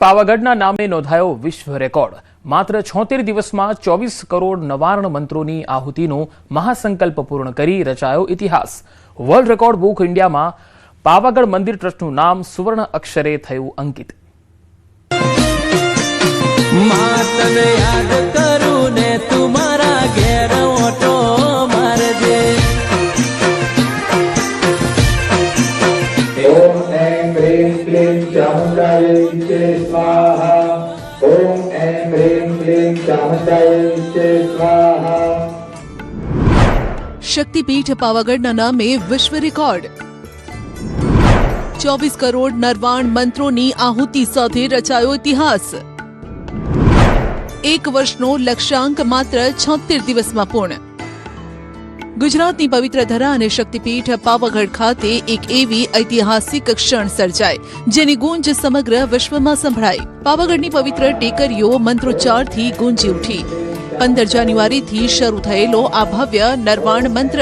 પાવાગઢના નામે નોંધાયો વિશ્વ રેકોર્ડ। માત્ર 76 દિવસમાં 24 કરોડ નવાર્ણ મંત્રોની આહુતિનો મહાસંકલ્પ પૂર્ણ કરી રચાયો ઇતિહાસ। વર્લ્ડ રેકોર્ડ બુક ઇન્ડિયામાં પાવાગઢ મંદિર ટ્રસ્ટનું નામ સુવર્ણ અક્ષરે થયું અંકિત। માતને યાદ કરું ને તુમારા ઘેર ઓટો મારજે। ओम ऐं ह्रीं क्लीं चामुण्डायै विद्ये स्वाहा। ओम ऐं ह्रीं क्लीं चामुण्डायै विद्ये स्वाहा। शक्तिपीठ पावागढ़ना नामे विश्व रिकॉर्ड। 24 करोड़ नरवाण मंत्रोनी आहुति साथे रचायो इतिहास। एक वर्षनो लक्ष्यांक मात्र 76 दिवसमां पूर्ण। गुजरातनी पवित्र धरा अने शक्तिपीठ पावागढ़ खाते एक एवी ऐतिहासिक क्षण सर्जाई जेनी गूंज समग्र विश्वमां संभळाई। पावागढ़नी पवित्र टेकरीओ मंत्रोच्चारथी गूंजी उठी। 15 जान्युआरी थी शरू थयेलो आ भव्य नरवाण मंत्र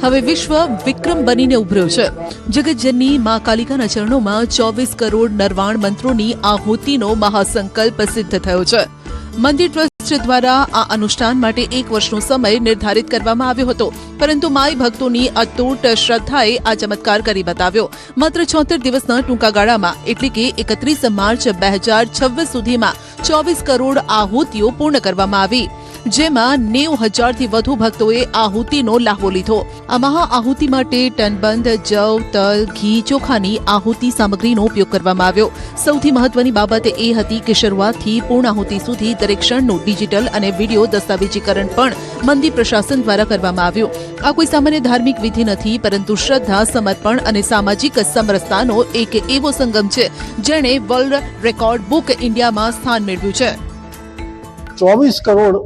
हवे विश्व विक्रम बनीने उभर्यो छे। जगतजननी मां कालिकाना चरणोमां 24 करोड़ नरवाण मंत्रोनी आहुतिनो महासंकल्प सिद्ध थयो छे। मंदिर ट्रस्ट द्वारा आ अनुष्ठान माटे 1 वर्षनो समय निर्धारित करवामां આવ્યો હતો, પરંતુ માઈ ભક્તોની અતૂટ શ્રદ્ધાએ આ ચમત્કાર કરી બતાવ્યો। માત્ર 76 દિવસના ટૂંકા ગાળામાં એટલે કે 31 માર્ચ 2026 સુધીમાં 24 કરોડ આહુતિઓ પૂર્ણ કરવામાં આવી, જેમાં 90,000 થી વધુ ભક્તોએ આહુતિનો લાહવો લીધો। આ મહા આહુતિ માટે ટનબંધ જવ, તલ, ઘી, ચોખાની આહુતિ સામગ્રીનો ઉપયોગ કરવામાં આવ્યો। સૌથી મહત્વની બાબત એ હતી કે શરૂઆતથી પૂર્ણાહુતિ સુધી દરેક ક્ષણનું ડિજિટલ અને વિડીયો દસ્તાવેજીકરણ પણ મંદિર પ્રશાસન દ્વારા કરવામાં આવ્યું। આ કોઈ સામાન્ય ધાર્મિક વિધિ નથી, પરંતુ શ્રદ્ધા, સમર્પણ અને સામાજિક સમરસતાનો એક એવો સંગમ છે જેણે વર્લ્ડ રેકોર્ડ બુક ઇન્ડિયામાં સ્થાન મેળવ્યું છે। 24 કરોડ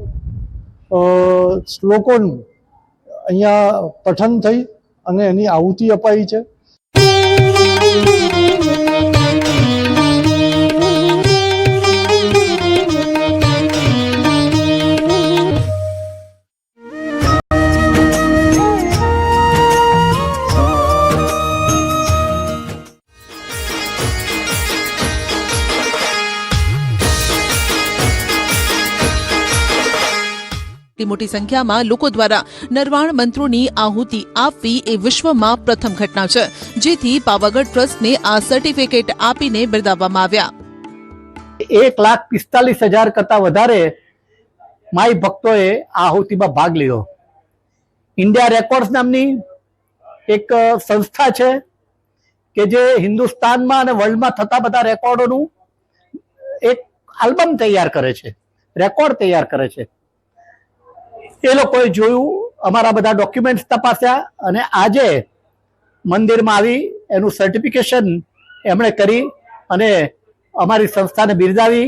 શ્લોકોનું અહીંયા પઠન થઈ અને એની આહુતિ અપાઈ છે। मोटी संख्या में लोको द्वारा नरवाण मंत्रोनी आहुति आपवी ए विश्वमां प्रथम घटना छे, जेथी पावागढ़ ट्रस्ट ने आ सर्टिफिकेट आपीने बिरदाववामां आव्या। 1,45,000 करता वधारे माई भक्तोए आहुतिमां भाग लीधो। इंडिया रेकॉर्ड्स नामनी एक संस्था छे के जे हिंदुस्तानमां अने वर्ल्डमां थता बधा रेकॉर्डोनुं एक आल्बम तैयार करे छे, रेकॉर्ड तैयार करे छे। એ લોકોએ જોયું, અમારા બધા ડોક્યુમેન્ટ્સ તપાસ્યા અને આજે મંદિરમાં આવી એનું સર્ટિફિકેશન એમણે કરી અને અમારી સંસ્થાને બિરદાવી।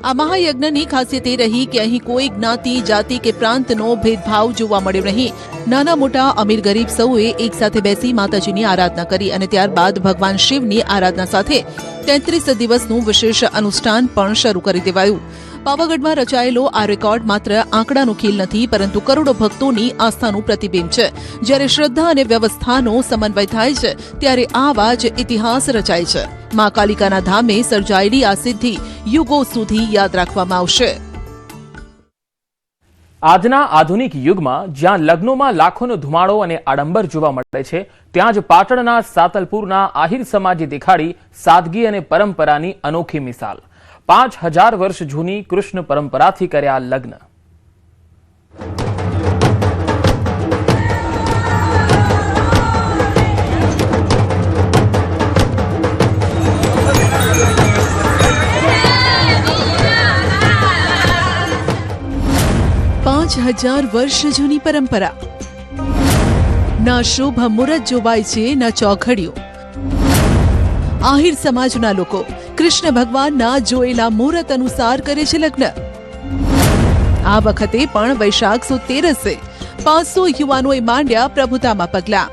આ મહાયજ્ઞની ખાસિયત એ રહી કે અહીં કોઈ જ્ઞાતિ, જાતિ કે પ્રાંતનો ભેદભાવ જોવા મળ્યો નહીં। નાના મોટા, અમીર ગરીબ સૌએ એક સાથે બેસી માતાજીની આરાધના કરી અને ત્યારબાદ ભગવાન શિવની આરાધના સાથે 33 દિવસનું વિશેષ અનુષ્ઠાન પણ શરૂ કરી દેવાયું। પાવાગઢમાં રચાયેલો આ રેકોર્ડ માત્ર આંકડાનો ખેલ નથી, પરંતુ કરોડો ભક્તોની આસ્થાનું પ્રતિબિંબ છે। જ્યારે શ્રદ્ધા અને વ્યવસ્થાનો સમન્વય થાય છે, ત્યારે આવા જ ઇતિહાસ રચાય છે। મા કાલિકાના ધામે સર્જાયેલી આ સિદ્ધિ યુગો સુધી યાદ રાખવામાં આવશે। આજના આધુનિક યુગમાં જ્યાં લગ્નોમાં લાખોનો ધુમાડો અને આડંબર જોવા મળે છે, ત્યાં જ પાટણના સાતલપુરના આહિર સમાજે દેખાડી સાદગી અને પરંપરાની અનોખી મિસાલ। 5000 વર્ષ જૂની કૃષ્ણ પરંપરાથી કર્યા લગ્ન। पांच 5000 वर्ष जूनी परंपरा। ना शुभ मुहूर्त जोवाय छे, ना चौघड़ियों। आहिर समाजना लोको कृष्ण भगवानना जोयेला मुहूर्त अनुसार करे छे लग्न। आ वखते पण वैशाख 13 500 युवानोए मांड्या प्रभुतामां पगला।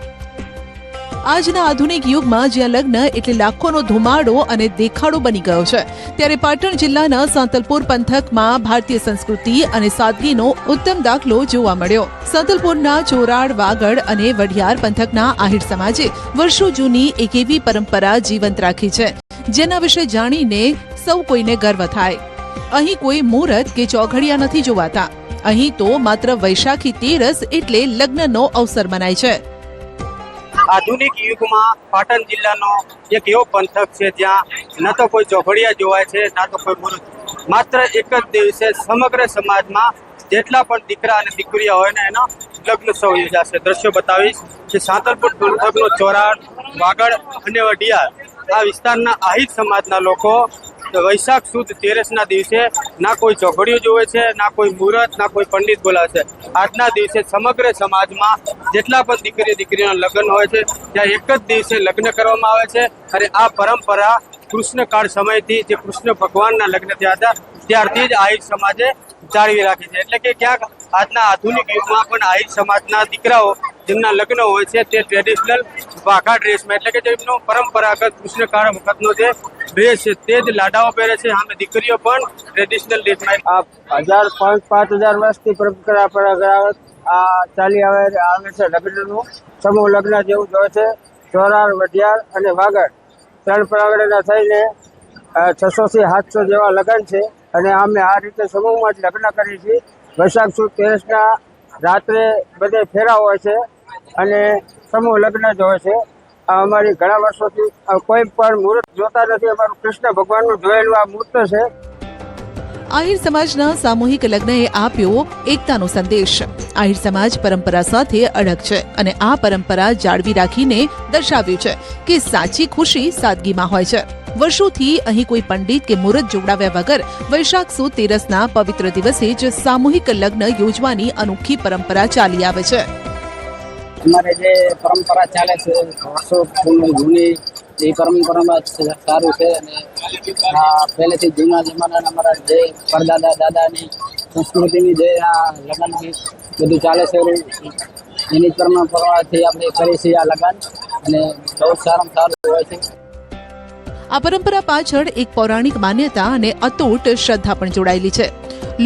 આજના આધુનિક યુગમાં જ્યાં લગ્ન એટલે લાખોનો ધુમાડો અને દેખાડો બની ગયો છે, ત્યારે પાટણ જિલ્લાના સાંતલપુર પંથકમાં ભારતીય સંસ્કૃતિ અને સાદગીનો ઉત્તમ દાખલો જોવા મળ્યો. સાંતલપુરના ચોરાડ, વાગડ અને વઢિયાર પંથકના આહિર સમાજે વર્ષો જૂની એક એવી પરંપરા જીવંત રાખી છે, જેના વિશે જાણીને સૌ કોઈને ગર્વ થાય. અહીં કોઈ મુહૂર્ત કે ચોઘડિયા નથી જોવાતા. અહીં તો માત્ર વૈશાખી તેરસ એટલે લગ્નનો અવસર મનાય છે. આધુનિક યુગમાં પાટણ જિલ્લાનો એક એવો પંથક છે જ્યાં ન તો કોઈ ચોઘડિયા જોવાય છે, ના તો કોઈ મુહૂર્ત. માત્ર એક જ દિવસે સમગ્ર સમાજમાં જેટલા પણ દીકરા અને દીકરીઓ હોય ને એનો લગ્નોત્સવ યોજાશે. દ્રશ્યો બતાવીશ કે સાંતલપુર પંથકનો ચોરાડ, વાગડ અને વઢિયાર આ વિસ્તારના આહિર સમાજના લોકો વૈશાખ સુદ તેરસના દિવસે ના કોઈ ચોઘડિયું જોવે છે, ના કોઈ મુહૂર્ત, ના કોઈ પંડિત બોલાવે છે. આજના દિવસે સમગ્ર સમાજમાં જેટલા પણ દીકરીઓના લગ્ન હોય છે ત્યાં એક જ દિવસે લગ્ન કરવામાં આવે છે. અને આ પરંપરા કૃષ્ણકાળ સમયથી જે કૃષ્ણ ભગવાનના લગ્ન થયા હતા ત્યારથી જ આહિર સમાજે જાળવી રાખી છે. એટલે કે ક્યાંક આજના આધુનિક યુગમાં પણ આહિર સમાજના દીકરાઓ જેમના લગ્ન હોય છે તે ટ્રેડિશનલ વાઘા ડ્રેસમાં, એટલે કે જેમનો પરંપરાગત કૃષ્ણકાળ વખતનો જે ડ્રેસ છે તે જ લાડાઓ પહેરે છે. આમે દીકરીઓ પણ ટ્રેડિશનલ ડ્રેસમાં. આ 5000 વર્ષથી પરંપરાગત આ ચાલી આવે છે લગ્નનું સમૂહ લગ્ન જેવું જ હોય છે. ચોરાડ, વઢિયાર અને વાગડ ત્રણ પરાગડના થઈને 600 થી 700 જેવા લગ્ન છે. અને અમે આ રીતે સમૂહમાં જ લગ્ન કરીએ છીએ. વૈશાખ સુદ તેરસના રાત્રે બધે ફેરા હોય છે અને સમૂહ લગ્ન જ હોય છે. અમારી ઘણા વર્ષોથી કોઈ પણ મુહૂર્ત જોતા નથી. અમારું કૃષ્ણ ભગવાનનું જોયેલું આ મુહૂર્ત છે. આહિર સમાજના સામૂહિક લગ્નએ આપ્યો એકતાનો સંદેશ. આહિર સમાજ પરંપરા સાથે અડગ છે અને આ પરંપરા જાળવી રાખીને દર્શાવ્યું છે કે સાચી ખુશી સાદગીમાં હોય છે. વર્ષોથી અહીં કોઈ પંડિત કે મુહૂર્ત જોડાવ્યા વગર વૈશાખ સુદ તેરસના પવિત્ર દિવસે જ સામૂહિક લગ્ન યોજવાની અનોખી પરંપરા ચાલી આવે છે. અમારે જે પરંપરા ચાલે છે વર્ષો જૂની એ પરંપરામાં સારું છે. અને પહેલેથી જૂના જમાનાના અમારા જે પરદાદા દાદાની સંસ્કૃતિની જે આ લગ્નની બધું ચાલે છે એની પરંપરાથી આપણે કરીએ છીએ આ લગ્ન અને બહુ સારામાં સારું હોય છે. આ પરંપરા પાછળ એક પૌરાણિક માન્યતા અને અતૂટ શ્રદ્ધા પણ જોડાયેલી છે.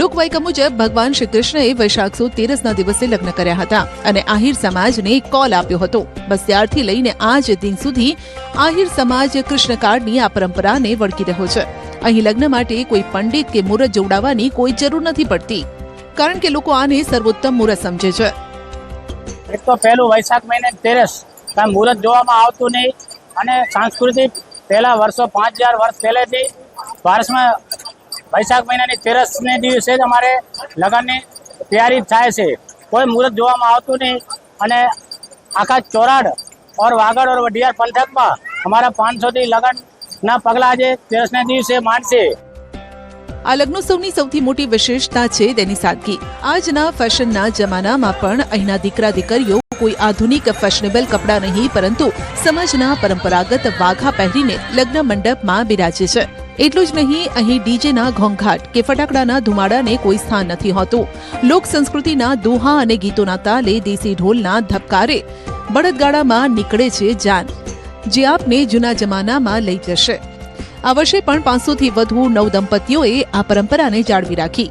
લોકવાયકા મુજબ ભગવાન શ્રી કૃષ્ણએ વૈશાખ સુદ તેરસના દિવસે લગ્ન કર્યા હતા અને આહિર સમાજને કોલ આપ્યો હતો. બસ ત્યારથી લઈને આજ દિન સુધી આહિર સમાજ કૃષ્ણકાળની આ પરંપરાને વળગી રહ્યો છે. અહીં લગ્ન માટે કોઈ પંડિત કે મુહૂર્ત જોડાવાની કોઈ જરૂર નથી પડતી, કારણ કે લોકો આને સર્વોત્તમ મુહૂર્ત સમજે છે. એક તો પહેલું વૈશાખ મહિને તેરસ કાંઈ મુહૂર્ત જોવામાં આવતું નહીં. અને સાંસ્કૃતિક પહેલા વર્ષો 5000 વર્ષ પહેલેથી વર્ષમાં વૈશાખ મહિનાની તેરસને દિવસે જ અમારે લગ્નની તૈયારી થાય છે. કોઈ મુહૂર્ત જોવામાં આવતું નહીં. અને આખા ચોરાડ ઓર વાગડ ઓર વઢિયાર પંથકમાં અમારા 500થી લગ્નના પગલા જે તેરસના દિવસે માંડશે. આ લગ્નોત્સવની સૌથી મોટી વિશેષતા છે તેની સાદગી. આજના ફેશનના જમાનામાં પણ અહીંના દીકરા દીકરીઓ કોઈ આધુનિક ફેશનેબલ કપડાં નહીં, પરંતુ સમાજના પરંપરાગત વાઘા પહેરીને લગ્ન મંડપમાં બિરાજે છે. એટલું જ નહીં, અહીં ડીજેના ઘોંઘાટ કે ફટાકડાના ધુમાડાને કોઈ સ્થાન નથી હોતું. લોક સંસ્કૃતિના દોહા અને ગીતોના તાલે દેશી ઢોલના ધબકારે બળદગાડામાં નીકળે છે જાન, જે આપને જૂના જમાનામાં લઈ જશે. આ વર્ષે પણ 500 થી વધુ નવદંપતીઓએ આ પરંપરાને જાળવી રાખી.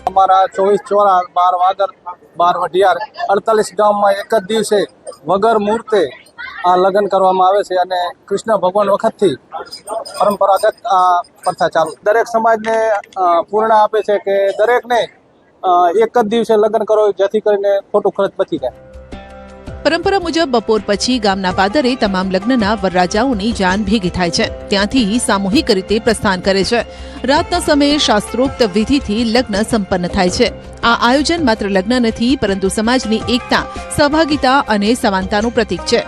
અમારા 24 ચોરાડ, 12 વાગડ, 12 વઢિયાર 48 ગામમાં એક જ દિવસે વગર મુહૂર્તે આ લગ્ન કરવામાં આવે છે. અને કૃષ્ણ ભગવાન વખતથી પરંપરાગત આ પ્રથા ચાલુ. દરેક સમાજને પૂર્ણ આપે છે કે દરેકને એક જ દિવસે લગ્ન કરો, જેથી કરીને ખોટું ખર્ચ બચી જાય. પરંપરા મુજબ બપોર પછી ગામના પાદરે તમામ લગ્નના વરરાજાઓની જાન ભેગી થાય છે. ત્યાંથી સામૂહિક રીતે પ્રસ્થાન કરે છે. રાતના સમયે શાસ્ત્રોક્ત વિધિથી લગ્ન સંપન્ન થાય છે. આ આયોજન માત્ર લગ્ન નથી, પરંતુ સમાજની એકતા, સહભાગિતા અને સમાનતાનું પ્રતીક છે.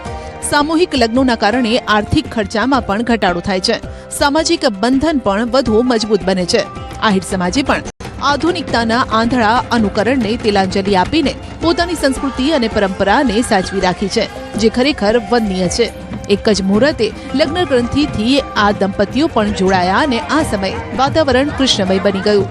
સામૂહિક લગ્નોના કારણે આર્થિક ખર્ચામાં પણ ઘટાડો થાય છે. સામાજિક બંધન પણ વધુ મજબૂત બને છે. આહિર સમાજે પણ આધુનિકતાના આંધળા અનુકરણને તિલાંજલિ આપીને પોતાની સંસ્કૃતિ અને પરંપરાને સાચવી રાખી છે, જે ખરેખર વંદનીય છે. એક જ મુહૂર્તે લગ્ન ગ્રંથિથી આ દંપતીઓ પણ જોડાયા અને આ સમયે વાતાવરણ કૃષ્ણમય બની ગયું.